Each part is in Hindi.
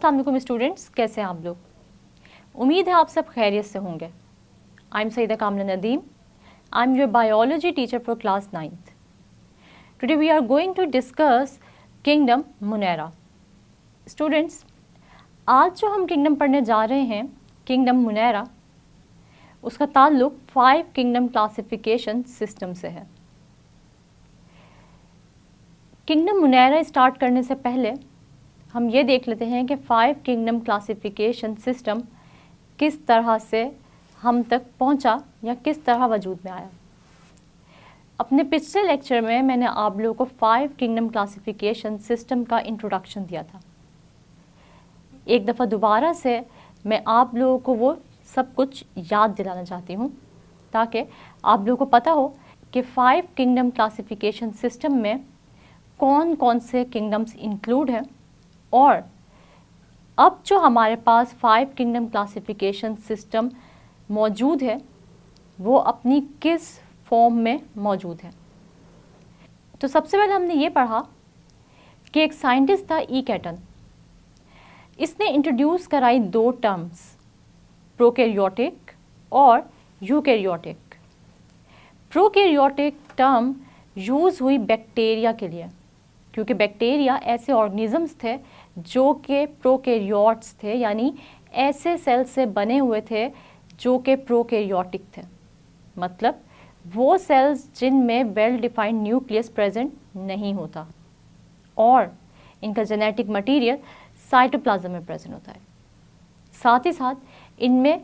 अस्सलाम वालेकुम स्टूडेंट्स, कैसे हैं आप लोग? उम्मीद है आप सब खैरियत से होंगे। आई am Saeeda Kamna Nadeem. I am your biology teacher for class 9th। Today we are going to discuss kingdom Monera. Students, आज जो हम किंगडम पढ़ने जा रहे हैं, किंगडम मुनैरा, उसका ताल्लुक 5 किंगडम क्लासिफिकेशन सिस्टम से है। किंगडम मुनैरा स्टार्ट करने से पहले हम ये देख लेते हैं कि 5 किंगडम क्लासिफिकेशन सिस्टम किस तरह से हम तक पहुंचा या किस तरह वजूद में आया। अपने पिछले लेक्चर में मैंने आप लोगों को 5 किंगडम क्लासिफिकेशन सिस्टम का इंट्रोडक्शन दिया था। एक दफ़ा दोबारा से मैं आप लोगों को वो सब कुछ याद दिलाना चाहती हूँ ताकि आप लोगों को पता हो कि 5 किंगडम क्लासिफिकेशन सिस्टम में कौन कौन से किंगडम्स इंक्लूड हैं और अब जो हमारे पास 5 किंगडम क्लासिफिकेशन सिस्टम मौजूद है वो अपनी किस फॉर्म में मौजूद है। तो सबसे पहले हमने ये पढ़ा कि एक साइंटिस्ट था ई कैटन। इसने इंट्रोड्यूस कराई 2 टर्म्स, प्रोकैरियोटिक और यूकैरियोटिक। प्रोकैरियोटिक टर्म यूज़ हुई बैक्टीरिया के लिए, क्योंकि बैक्टीरिया ऐसे ऑर्गेनिजम्स थे जो कि प्रोकैरियोट्स थे, यानी ऐसे सेल से बने हुए थे जो कि प्रोकैरियोटिक थे। मतलब वो सेल्स जिनमें वेल डिफाइंड न्यूक्लियस प्रेजेंट नहीं होता और इनका जेनेटिक मटेरियल साइटोप्लाज्म में प्रेजेंट होता है। साथ ही साथ इनमें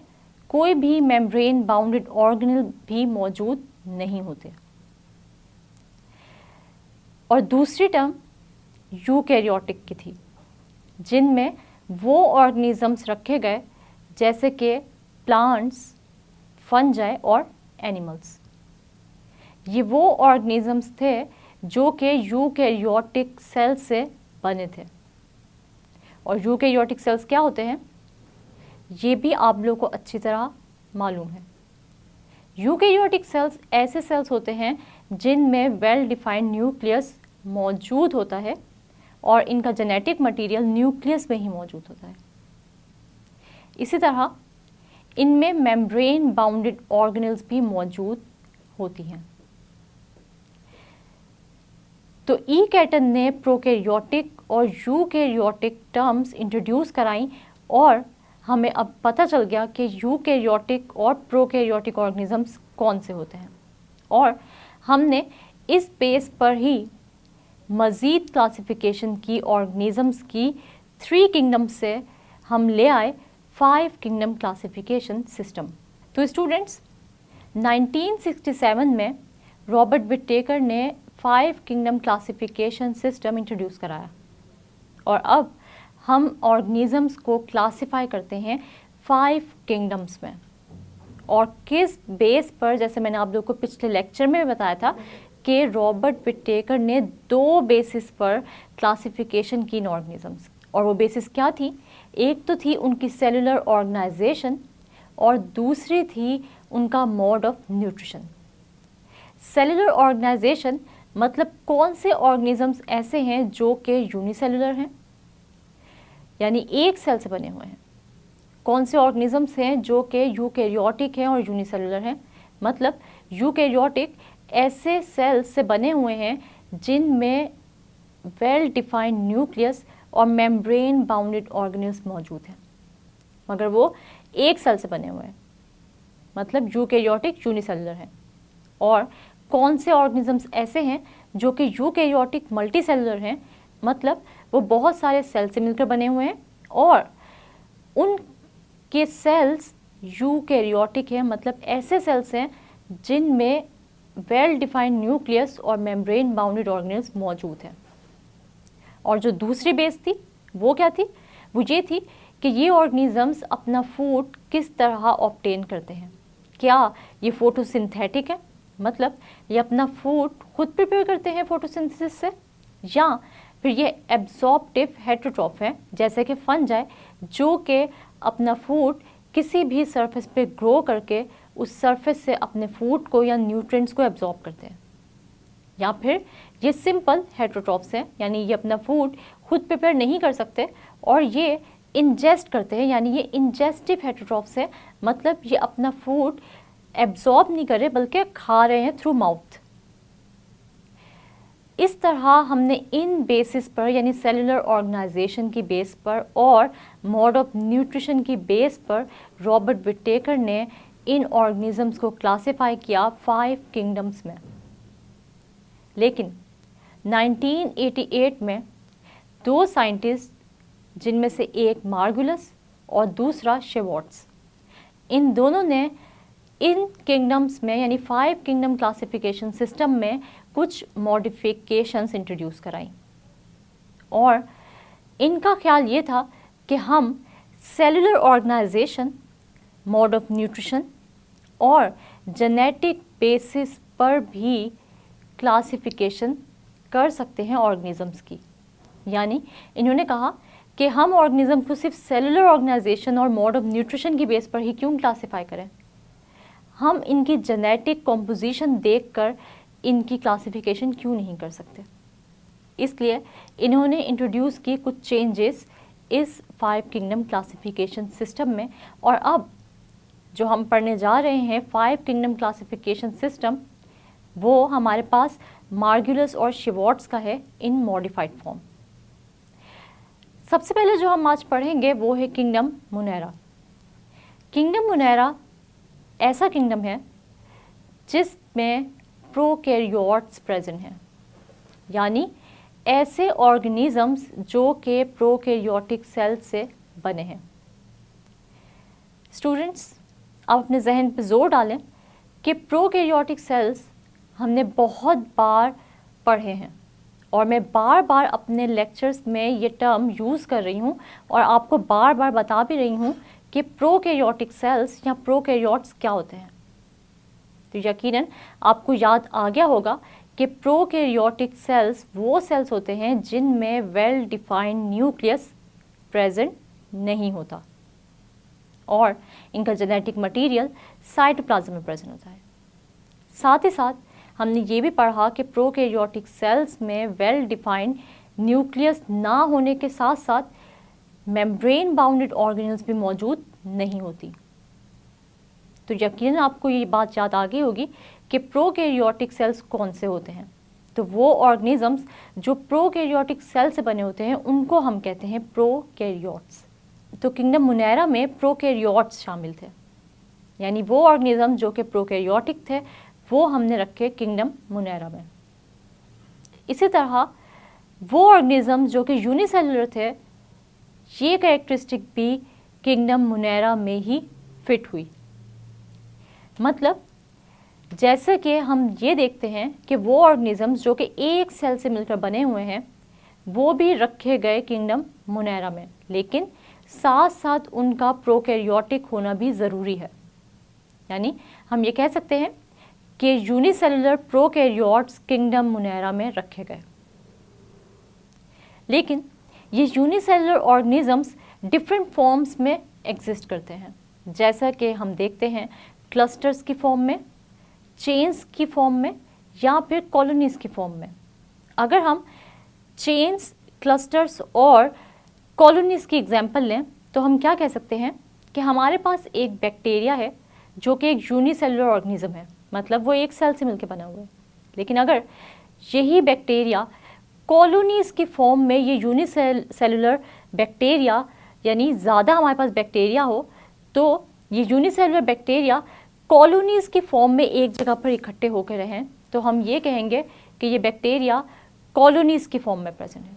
कोई भी मेम्ब्रेन बाउंडेड ऑर्गेनेल भी मौजूद नहीं होते। और दूसरी टर्म यूकैरियोटिक की थी, जिनमें वो ऑर्गेनिजम्स रखे गए जैसे कि प्लांट्स, फंजाई और एनिमल्स। ये वो ऑर्गेनिजम्स थे जो कि यूकैरियोटिक सेल से बने थे। और यूकैरियोटिक सेल्स क्या होते हैं ये भी आप लोगों को अच्छी तरह मालूम है। यूकैरियोटिक सेल्स ऐसे सेल्स होते हैं जिनमें वेल डिफाइंड न्यूक्लियस मौजूद होता है और इनका जेनेटिक मटेरियल न्यूक्लियस में ही मौजूद होता है। इसी तरह इनमें मेम्ब्रेन बाउंडेड ऑर्गेनेल्स भी मौजूद होती हैं। तो ई कैटन ने प्रोकैरियोटिक और यूकैरियोटिक टर्म्स इंट्रोड्यूस कराई और हमें अब पता चल गया कि यूकैरियोटिक और प्रोकैरियोटिक ऑर्गेनिजम्स कौन से होते हैं। और हमने इस बेस पर ही मज़ीद क्लासिफिकेशन की ऑर्गेनिजम्स की 3 किंगडम से हम ले आए 5 किंगडम क्लासिफिकेशन सिस्टम। तो स्टूडेंट्स, 1967 में रॉबर्ट विटेकर ने 5 किंगडम क्लासिफिकेशन सिस्टम इंट्रोड्यूस कराया और अब हम ऑर्गेनिजम्स को क्लासिफाई करते हैं 5 किंगडम्स में। और किस बेस पर, जैसे मैंने आप लोगों को पिछले लेक्चर में बताया था कि रॉबर्ट विटेकर ने 2 बेसिस पर क्लासिफिकेशन की इन ऑर्गेनिजम्स। और वो बेसिस क्या थी? एक तो थी उनकी सेलुलर ऑर्गेनाइजेशन और दूसरी थी उनका mode of nutrition. Cellular organization मतलब कौन से ऑर्गेनिजम्स ऐसे हैं जो कि यूनिसेलुलर हैं, यानी एक सेल से बने हुए हैं। कौन से ऑर्गेनिजम्स हैं जो कि यूकैरियोटिक हैं और यूनिसेलुलर हैं। मतलब यूकैरियोटिक ऐसे सेल्स से बने हुए हैं जिनमें वेल डिफाइंड न्यूक्लियस और मेम्ब्रेन बाउंडेड ऑर्गेनेल्स मौजूद हैं, मगर वो एक सेल से बने हुए हैं, मतलब यूकैरियोटिक यूनिसेलुलर हैं। और कौन से ऑर्गेनिजम्स ऐसे हैं जो कि यूकैरियोटिक मल्टीसेलुलर हैं, मतलब वो बहुत सारे सेल से मिलकर बने हुए हैं और उनके सेल्स यूकैरियोटिक हैं, मतलब ऐसे सेल्स हैं जिनमें वेल डिफाइंड न्यूक्लियस और मेम्ब्रेन बाउंडेड ऑर्गेनेल्स मौजूद हैं। और जो दूसरी बेस थी वो क्या थी? वो ये थी कि ये ऑर्गेनिजम्स अपना फूड किस तरह ऑब्टेन करते हैं। क्या ये फोटोसिंथेटिक है, मतलब ये अपना फूड खुद प्रिपेयर करते हैं फोटोसिंथेसिस से, या फिर ये एब्जॉर्प्टिव हेटेरोट्रॉफ है जैसे कि फंजाई जो कि अपना फूड किसी भी सरफेस पे ग्रो करके उस सरफेस से अपने फूड को या न्यूट्रिएंट्स को एब्जॉर्ब करते हैं। या फिर ये सिंपल हेटेरोट्रॉफ्स हैं, यानी ये अपना फूड खुद प्रिपेयर नहीं कर सकते और ये इंजेस्ट करते हैं, यानी ये इंजेस्टिव हेटेरोट्रॉफ्स है, मतलब ये अपना फूड एब्जॉर्ब नहीं कर रहे बल्कि खा रहे हैं थ्रू माउथ। इस तरह हमने इन बेसिस पर, यानी सेलुलर ऑर्गेनाइजेशन की बेस पर और मोड ऑफ न्यूट्रिशन की बेस पर, रॉबर्ट विटेकर ने इन ऑर्गेनिजम्स को क्लासिफाई किया 5 किंगडम्स में। लेकिन 1988 में 2 साइंटिस्ट, जिनमें से एक मार्गुलस और दूसरा शेवॉर्ट्स, इन दोनों ने इन किंगडम्स में, यानी 5 किंगडम क्लासिफिकेशन सिस्टम में कुछ मॉडिफिकेशंस इंट्रोड्यूस कराई। और इनका ख्याल ये था कि हम cellular organization, mode of nutrition और जेनेटिक बेसिस पर भी क्लासिफिकेशन कर सकते हैं ऑर्गेनिजम्स की। यानी इन्होंने कहा कि हम ऑर्गेनिज्म को सिर्फ सेलुलर ऑर्गेनाइजेशन और मोड ऑफ न्यूट्रिशन की बेस पर ही क्यों क्लासिफाई करें, हम इनकी जेनेटिक कॉम्पोजिशन देखकर इनकी क्लासिफिकेशन क्यों नहीं कर सकते। इसलिए इन्होंने इंट्रोड्यूस की कुछ चेंजेस इस 5 किंगडम क्लासिफिकेशन सिस्टम में। और अब जो हम पढ़ने जा रहे हैं 5 किंगडम क्लासिफिकेशन सिस्टम, वो हमारे पास मार्गुलस और शेवॉर्ट्स का है इन मॉडिफाइड फॉर्म। सबसे पहले जो हम आज पढ़ेंगे वो है किंगडम मुनेरा। किंगडम मुनेरा ऐसा किंगडम है जिसमें प्रोकैरियोट्स प्रेजेंट हैं, यानी ऐसे ऑर्गेनिजम्स जो कि प्रोकैरियोटिक सेल्स से बने हैं। स्टूडेंट्स, आप अपने जहन पे जोर डालें कि प्रोकैरियोटिक सेल्स हमने बहुत बार पढ़े हैं और मैं बार बार अपने लेक्चर्स में ये टर्म यूज़ कर रही हूँ और आपको बार बार बता भी रही हूँ कि प्रोकैरियोटिक सेल्स या प्रोकैरियोट्स क्या होते हैं। तो यकीनन आपको याद आ गया होगा कि प्रोकैरियोटिक सेल्स वो सेल्स होते हैं जिनमें वेल डिफाइंड न्यूक्लियस प्रेजेंट नहीं होता और इनका जेनेटिक मटेरियल साइटोप्लाज्म में प्रेजेंट होता है। साथ ही साथ हमने ये भी पढ़ा कि प्रोकैरियोटिक सेल्स में वेल डिफाइंड न्यूक्लियस ना होने के साथ साथ मेम्ब्रेन बाउंडेड ऑर्गेनेल्स भी मौजूद नहीं होती। तो यकीनन आपको ये बात याद आ गई होगी कि प्रोकैरियोटिक सेल्स कौन से होते हैं। तो वो ऑर्गेनिजम्स जो प्रोकैरियोटिक सेल से बने होते हैं उनको हम कहते हैं प्रोकैरियोट्स। तो किंगडम मुनेरा में प्रोकैरियोट्स शामिल थे, यानी वो ऑर्गेनिज्म जो कि प्रोकैरियोटिक थे वो हमने रखे किंगडम मुनेरा में। इसी तरह वो ऑर्गेनिज्म जो कि यूनिसेलुलर थे, ये कैरेक्टरिस्टिक भी किंगडम मुनेरा में ही फिट हुई। मतलब जैसे कि हम ये देखते हैं कि वो ऑर्गेनिजम्स जो कि एक सेल से मिलकर बने हुए हैं वो भी रखे गए किंगडम मुनेरा में, लेकिन साथ साथ उनका प्रोकैरियोटिक होना भी ज़रूरी है। यानी हम ये कह सकते हैं कि यूनिसेलुलर प्रोकैरियोट्स किंगडम मुनेरा में रखे गए। लेकिन ये यूनिसेलुलर ऑर्गेनिजम्स डिफरेंट फॉर्म्स में एग्जिस्ट करते हैं, जैसा कि हम देखते हैं क्लस्टर्स की फॉर्म में, चेन्स की फॉर्म में या फिर कॉलोनीज़ की फॉर्म में। अगर हम चेन्स, क्लस्टर्स और कॉलोनीज़ की एग्जांपल लें तो हम क्या कह सकते हैं कि हमारे पास एक बैक्टीरिया है जो कि एक यूनिसेलुलर ऑर्गेनिज्म है, मतलब वो एक सेल से मिलकर बना हुआ है। लेकिन अगर यही बैक्टीरिया कॉलोनीज़ की फॉर्म में, ये यूनिसेलुलर बैक्टीरिया यानी ज़्यादा हमारे पास बैक्टीरिया हो, तो ये यूनिसेलुलर बैक्टीरिया कॉलोनीज़ की फॉर्म में एक जगह पर इकट्ठे होकर रहें तो हम ये कहेंगे कि ये बैक्टीरिया कॉलोनीज़ की फॉर्म में प्रेजेंट है।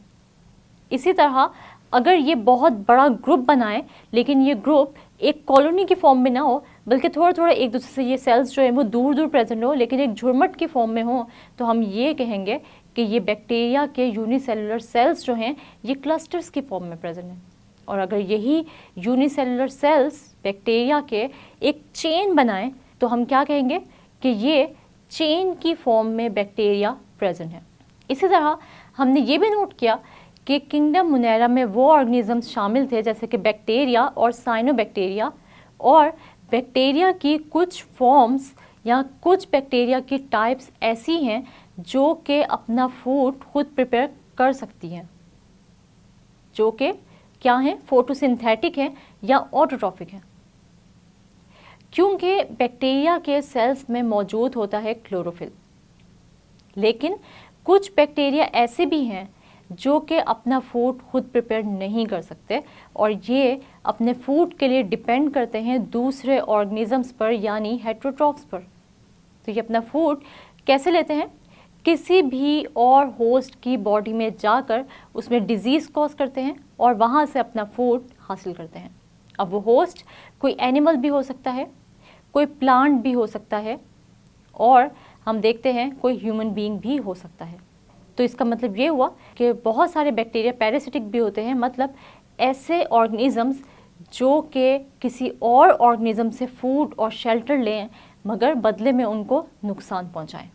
इसी तरह अगर ये बहुत बड़ा ग्रुप बनाए लेकिन ये ग्रुप एक कॉलोनी की फॉर्म में ना हो बल्कि थोड़ा थोड़ा एक दूसरे से ये सेल्स जो है वो दूर दूर प्रेजेंट हो लेकिन एक झुरमट की फॉर्म में हो, तो हम ये कहेंगे कि ये बैक्टीरिया के यूनिसेलुलर सेल्स जो हैं ये क्लस्टर्स की फॉर्म में प्रेजेंट हैं। और अगर यही यूनिसेलुलर सेल्स बैक्टीरिया के एक चेन बनाएं तो हम क्या कहेंगे कि ये चेन की फॉर्म में बैक्टीरिया प्रेजेंट है। इसी तरह हमने ये भी नोट किया कि किंगडम मुनेरा में वो ऑर्गेनिजम्स शामिल थे जैसे कि बैक्टीरिया और साइनोबैक्टीरिया, और बैक्टीरिया की कुछ फॉर्म्स या कुछ बैक्टीरिया की टाइप्स ऐसी हैं जो कि अपना फूड खुद प्रिपेयर कर सकती हैं, जो कि क्या हैं, फोटोसिंथेटिक हैं या ऑटोट्रॉफिक हैं। क्योंकि बैक्टीरिया के सेल्स में मौजूद होता है क्लोरोफिल, लेकिन कुछ बैक्टीरिया ऐसे भी हैं जो कि अपना फूड खुद प्रिपेयर नहीं कर सकते और ये अपने फूड के लिए डिपेंड करते हैं दूसरे ऑर्गेनिजम्स पर यानी हेटेरोट्रॉफ्स पर। तो ये अपना फूड कैसे लेते हैं, किसी भी और होस्ट की बॉडी में जाकर उसमें डिजीज़ कॉज करते हैं और वहाँ से अपना फूड हासिल करते हैं। अब वो होस्ट कोई एनिमल भी हो सकता है, कोई प्लांट भी हो सकता है और हम देखते हैं कोई ह्यूमन बीइंग भी हो सकता है। तो इसका मतलब ये हुआ कि बहुत सारे बैक्टीरिया पैरासिटिक भी होते हैं, मतलब ऐसे ऑर्गेनिजम्स जो कि किसी और ऑर्गेनिज्म से फूड और शेल्टर लें मगर बदले में उनको नुकसान पहुंचाएं।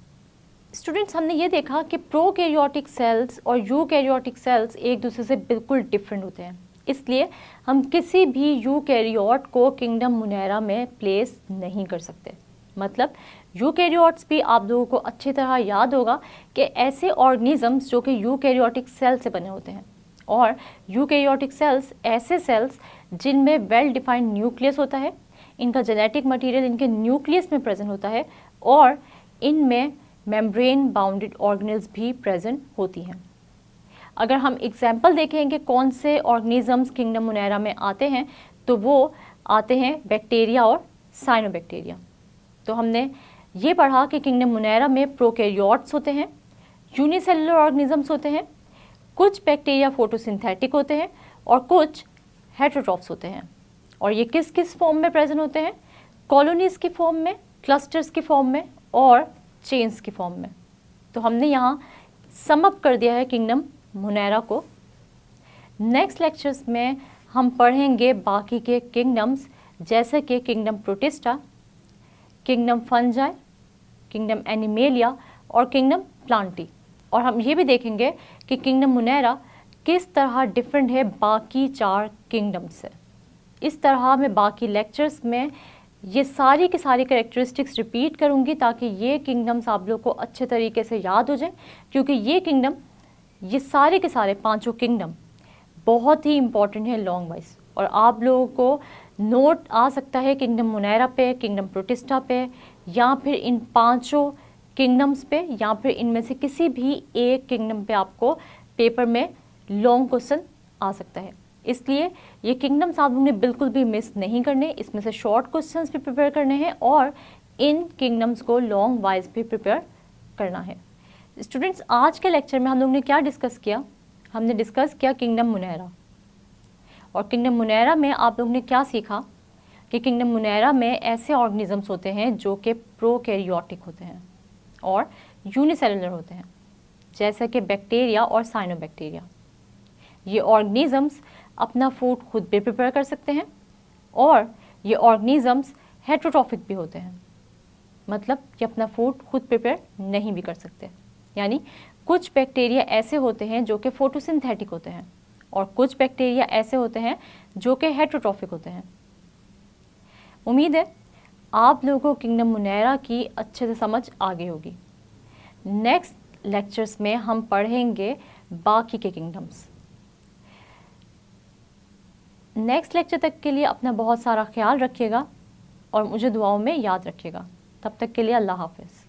स्टूडेंट्स, हमने ये देखा कि प्रोकैरियोटिक सेल्स और यूकैरियोटिक सेल्स एक दूसरे से बिल्कुल डिफरेंट होते हैं, इसलिए हम किसी भी यूकैरियोट को किंगडम मुनैरा में प्लेस नहीं कर सकते। मतलब यूकैरियोट्स भी आप लोगों को अच्छी तरह याद होगा कि ऐसे ऑर्गेनिजम्स जो कि यूकैरियोटिक सेल से बने होते हैं, और यूकैरियोटिक सेल्स ऐसे सेल्स जिनमें वेल डिफाइंड न्यूक्लियस होता है, इनका जेनेटिक मटेरियल इनके न्यूक्लियस में प्रेजेंट होता है और इनमें मेम्ब्रेन बाउंडेड ऑर्गेनेल्स भी प्रेजेंट होती हैं। अगर हम एग्जाम्पल देखें कि कौन से ऑर्गेनिजम्स किंगडम मुनैरा में आते हैं, तो वो आते हैं बैक्टीरिया और साइनोबैक्टीरिया। तो हमने ये पढ़ा कि किंगडम मुनैरा में प्रोकैरियोट्स होते हैं, यूनिसेलुलर ऑर्गेनिजम्स होते हैं, कुछ बैक्टीरिया फोटोसिंथेटिक होते हैं और कुछ हेटेरोट्रॉफ्स होते हैं। और ये किस किस फॉर्म में प्रेजेंट होते हैं, कॉलोनीज़ की फॉर्म में, क्लस्टर्स की फॉर्म में और चेन्स की फॉर्म में। तो हमने यहाँ सम अप कर दिया है किंगडम मुनैरा को। नेक्स्ट लेक्चर्स में हम पढ़ेंगे बाकी के किंगडम्स, जैसे कि kingdom protista, kingdom fungi, kingdom animalia और किंगडम प्लांटी। और हम ये भी देखेंगे कि किंगडम मुनैरा किस तरह डिफरेंट है बाकी 4 किंगडम से। इस तरह मैं बाकी लेक्चर्स में ये सारी की सारी कैरेक्टरिस्टिक्स रिपीट करूँगी ताकि ये किंगडम्स आप लोग को अच्छे तरीके से याद हो जाए, क्योंकि ये किंगडम, ये सारे के सारे 5 किंगडम बहुत ही इंपॉर्टेंट है लॉन्ग वाइज। और आप लोगों को नोट आ सकता है किंगडम मुनैरा पे, किंगडम प्रोटिस्टा पे, या फिर इन 5 किंगडम्स पे, या फिर इनमें से किसी भी एक किंगडम पे आपको पेपर में लॉन्ग क्वेश्चन आ सकता है। इसलिए ये किंगडम्स आप लोगों ने बिल्कुल भी मिस नहीं करने, इसमें से शॉर्ट क्वेश्चंस भी प्रिपेयर करने हैं और इन किंगडम्स को लॉन्ग वाइज भी प्रिपेयर करना है। स्टूडेंट्स, आज के लेक्चर में हम लोगों ने क्या डिस्कस किया, हमने डिस्कस किया किंगडम मुनैरा। और किंगडम मुनैरा में आप लोगों ने क्या सीखा कि किंगडम मुनैरा में ऐसे ऑर्गेनिजम्स होते हैं जो कि प्रोकैरियोटिक होते हैं और यूनिसेलुलर होते हैं, जैसे कि बैक्टीरिया और साइनोबैक्टीरिया। ये ऑर्गेनिजम्स अपना फूड खुद भी प्रिपेयर कर सकते हैं और ये ऑर्गेनिजम्स हेटेरोट्रॉफिक भी होते हैं, मतलब कि अपना फूड खुद प्रिपेयर नहीं भी कर सकते। यानी कुछ बैक्टीरिया ऐसे होते हैं जो कि फोटोसिंथेटिक होते हैं और कुछ बैक्टीरिया ऐसे होते हैं जो कि हेटेरोट्रॉफिक होते हैं। उम्मीद है आप लोगों को किंगडम मुनैरा की अच्छे से समझ आ गई होगी। नेक्स्ट लेक्चर्स में हम पढ़ेंगे बाकी के किंगडम्स। नेक्स्ट लेक्चर तक के लिए अपना बहुत सारा ख्याल रखिएगा और मुझे दुआओं में याद रखिएगा। तब तक के लिए अल्लाह हाफ़िज़।